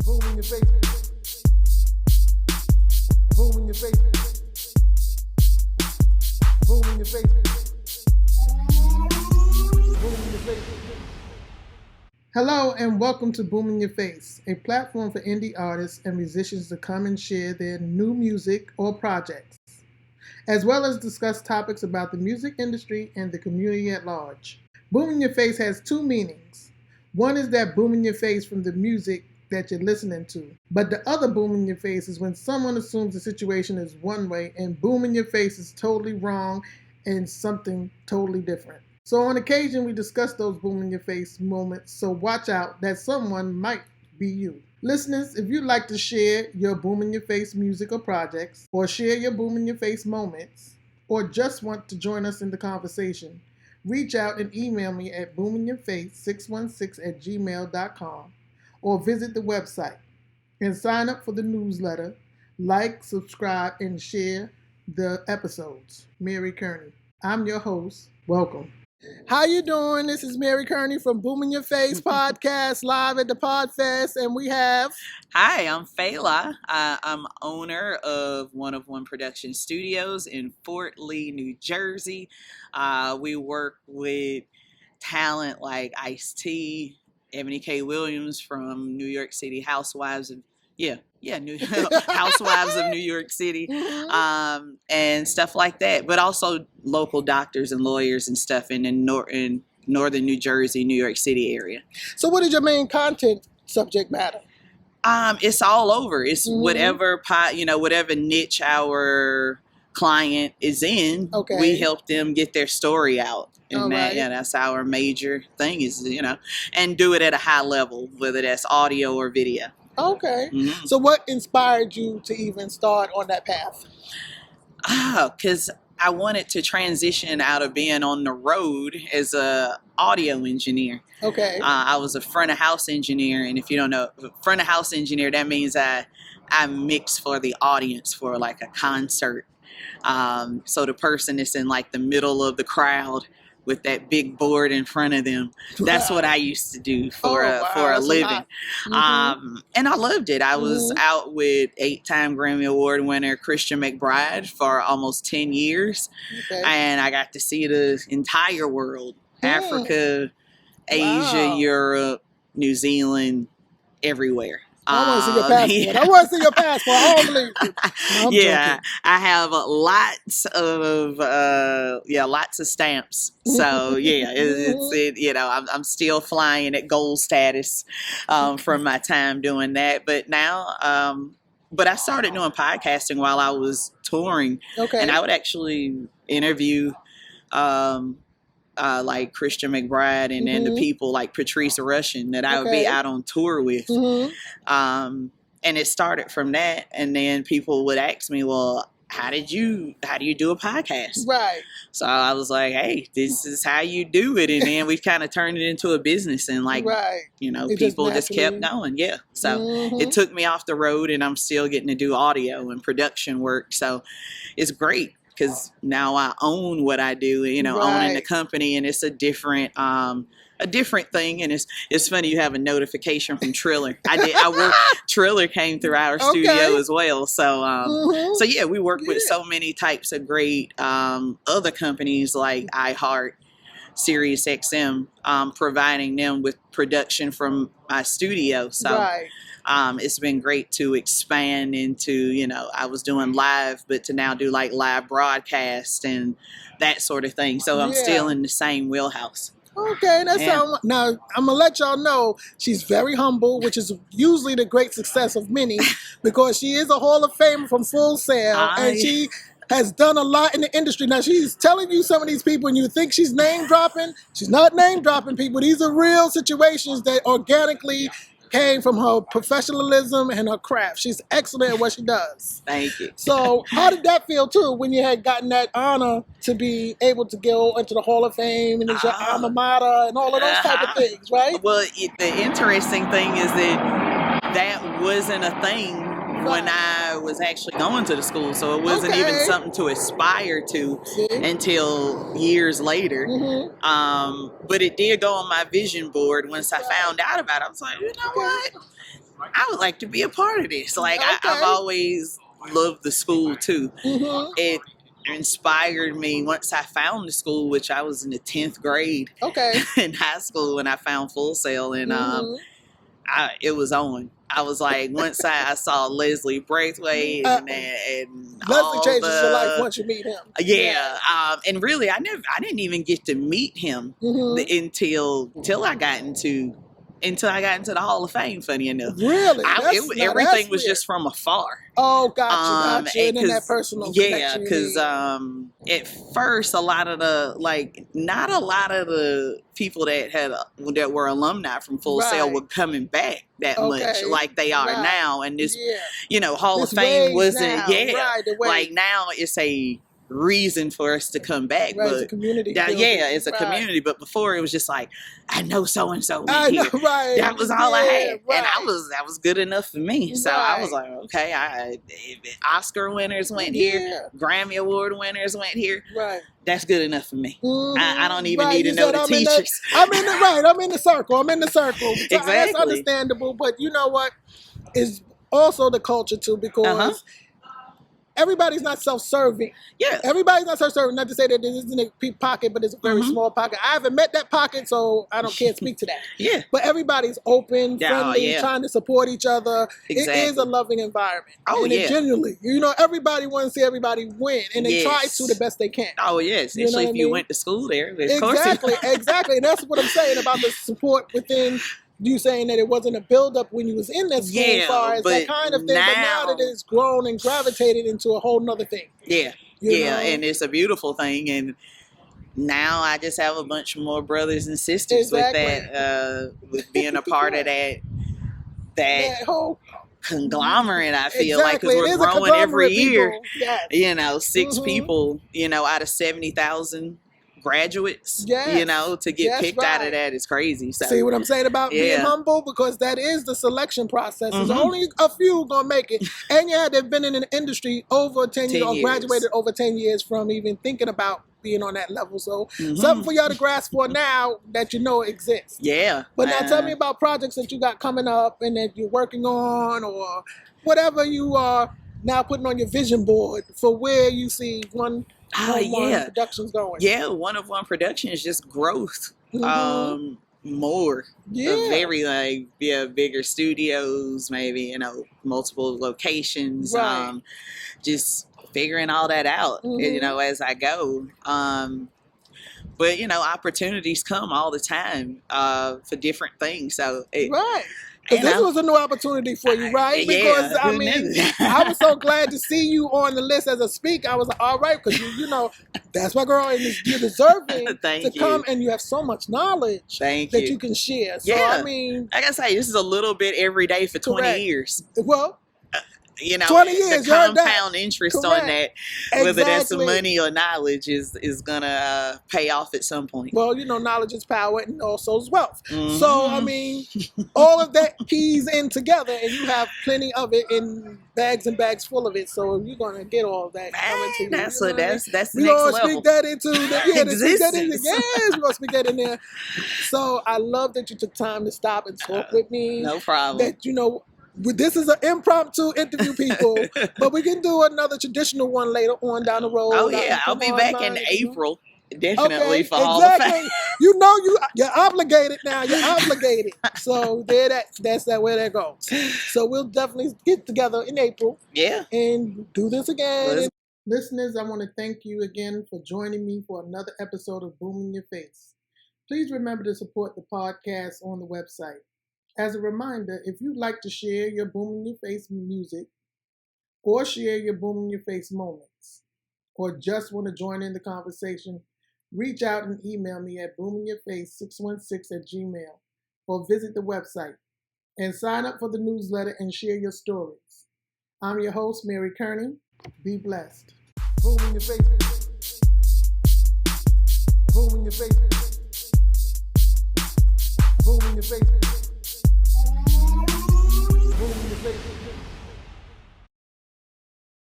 Boom in your face. Boom in your face. Boom in your face. Boom in your face. Hello and welcome to Boom in Your Face, a platform for indie artists and musicians to come and share their new music or projects, as well as discuss topics about the music industry and the community at large. Boom in Your Face has two meanings. One is that boom in your face from the music that you're listening to. But the other boom in your face is when someone assumes the situation is one way and boom in your face is totally wrong and something totally different. So on occasion, we discuss those boom in your face moments, so watch out that someone might be you. Listeners, if you'd like to share your boom in your face music or projects, or share your boom in your face moments, or just want to join us in the conversation, reach out and email me at boominyourface616@gmail.com or visit the website and sign up for the newsletter, like, subscribe, and share the episodes. Mary Kearney. I'm your host. Welcome. How you doing? This is Mary Kearney from Boom in Your Face podcast, live at the Podfest, and we have... Hi, I'm Fela. I'm owner of One Production Studios in Fort Lee, New Jersey. We work with talent like Ice-T, Ebony K. Williams from New York City Housewives of Housewives of New York City, and stuff like that. But also local doctors and lawyers and stuff in northern New Jersey, New York City area. So, what is your main content subject matter? It's all over. It's whatever niche our client is in. Okay. We help them get their story out. And that's our major thing is, and do it at a high level, whether that's audio or video. Okay. Mm-hmm. So what inspired you to even start on that path? Because I wanted to transition out of being on the road as a audio engineer. Okay. I was a front of house engineer, and if you don't know, front of house engineer, that means I mix for the audience for like a concert. So the person that's in like the middle of the crowd with that big board in front of them. That's what I used to do for a living. And I loved it. I was out with 8-time Grammy Award winner Christian McBride for almost 10 years. Okay. And I got to see the entire world, Africa, Asia, Europe, New Zealand, everyone. I want to see your passport. Yeah. I want to see your passport. I don't believe you. No, joking. I have lots of stamps. So I'm still flying at gold status from my time doing that. But now, but I started doing podcasting while I was touring. Okay. And I would actually interview like Christian McBride and then the people like Patrice Rushen that I would be out on tour with. And it started from that. And then people would ask me, well, how do you do a podcast? Right. So I was like, hey, this is how you do it. And then we've kind of turned it into a business and people just kept going. Yeah. So it took me off the road and I'm still getting to do audio and production work. So it's great. Because now I own what I do, owning the company, and it's a different thing. And it's funny, you have a notification from Triller. Triller came through our studio as well. So, we work with so many types of great other companies like iHeart, SiriusXM, providing them with production from my studio. So. It's been great to expand into, I was doing live, but to now do like live broadcast and that sort of thing. So I'm still in the same wheelhouse. Okay, now I'm gonna let y'all know she's very humble, which is usually the great success of many, because she is a Hall of Famer from Full Sail, and she has done a lot in the industry. Now she's telling you some of these people, and you think she's name dropping. She's not name dropping people. These are real situations that organically came from her professionalism and her craft. She's excellent at what she does. Thank you. So how did that feel too when you had gotten that honor to be able to go into the Hall of Fame and it's your alma mater and all of those type of things, right? Well, the interesting thing is that wasn't a thing when I was actually going to the school. So it wasn't even something to aspire to until years later. But it did go on my vision board once I found out about it. I was like, you know what? I would like to be a part of this. Like, I've always loved the school too. It inspired me once I found the school, which I was in the 10th grade in high school when I found Full Sail, and it was on. I was like, once I saw Leslie Braithwaite and Leslie changes your life once you meet him. And really, I didn't even get to meet him until I got into the Hall of Fame. Funny enough, really, everything was just from afar. Oh, gotcha. And then that personal connection. Because at first, not a lot of the people that were alumni from Full Sail were coming back that much like they are now. And this, Hall of Fame wasn't. Like now, it's a reason for us to come back, but it's a community. It's a community. But before, it was just like, I know so and so. That was all I had, and that was good enough for me. So I was like, okay, Oscar winners went here, Grammy Award winners went here. That's good enough for me. I don't even need to know the teachers. I'm in the circle. Exactly. That's understandable, but you know what? Is also the culture too, because everybody's not self-serving. Yeah. Everybody's not self-serving. Not to say that this isn't a big pocket, but it's a very small pocket. I haven't met that pocket, so can't speak to that. Yeah. But everybody's open, friendly, trying to support each other. Exactly. It is a loving environment. It genuinely, everybody wants to see everybody win, and they try to the best they can. Oh, yes. Especially if you went to school there. Exactly. And that's what I'm saying about the support within. You saying that it wasn't a build-up when you was in that school as far as that kind of thing, but now that it's grown and gravitated into a whole nother thing. Yeah, and it's a beautiful thing, and now I just have a bunch more brothers and sisters with that, with being a part of that whole conglomerate. I feel like, because we're growing every year. Yes. 6 people, out of 70,000. Graduates, to get picked out of that is crazy. So, see what I'm saying about being humble? Because that is the selection process. There's only a few gonna make it, and you had to have been in the industry over 10 years, or graduated over 10 years from even thinking about being on that level. So something for y'all to grasp for now that exists. Yeah. But now tell me about projects that you got coming up and that you're working on, or whatever you are now putting on your vision board for where you see one production's going. Yeah, one production is just growth. More. Very bigger studios, maybe, multiple locations. Just figuring all that out, as I go. But opportunities come all the time for different things. So because this was a new opportunity for you, right? Because I was so glad to see you on the list as a speaker. I was like, all right, because that's my girl, and you're deserving to come, and you have so much knowledge that you can share. So I mean, like I say, this is a little bit every day for 20 years. Well. 20 years, the compound interest on that, whether that's money or knowledge, is gonna pay off at some point. Well, knowledge is power, and also is wealth. So I mean, all of that keys in together, and you have plenty of it in bags and bags full of it. So you're gonna get all of that coming to you. That's the next level. We're gonna speak that into existence. Yes, we're gonna speak that in there. So I love that you took time to stop and talk with me. No problem. That this is an impromptu interview, people, but we can do another traditional one later on down the road. Oh yeah, I'll be back in April, definitely for Hall of Fame. You're obligated now. You're obligated. So that's where that goes. So we'll definitely get together in April. Yeah, and do this again. Listeners, I want to thank you again for joining me for another episode of Boom in Your Face. Please remember to support the podcast on the website. As a reminder, if you'd like to share your Boom in Your Face music, or share your Boom in Your Face moments, or just want to join in the conversation, reach out and email me at boominyourface616@gmail.com, or visit the website and sign up for the newsletter and share your stories. I'm your host, Mary Kearney. Be blessed. Boom in your face. Boom in your face. Boom in your face.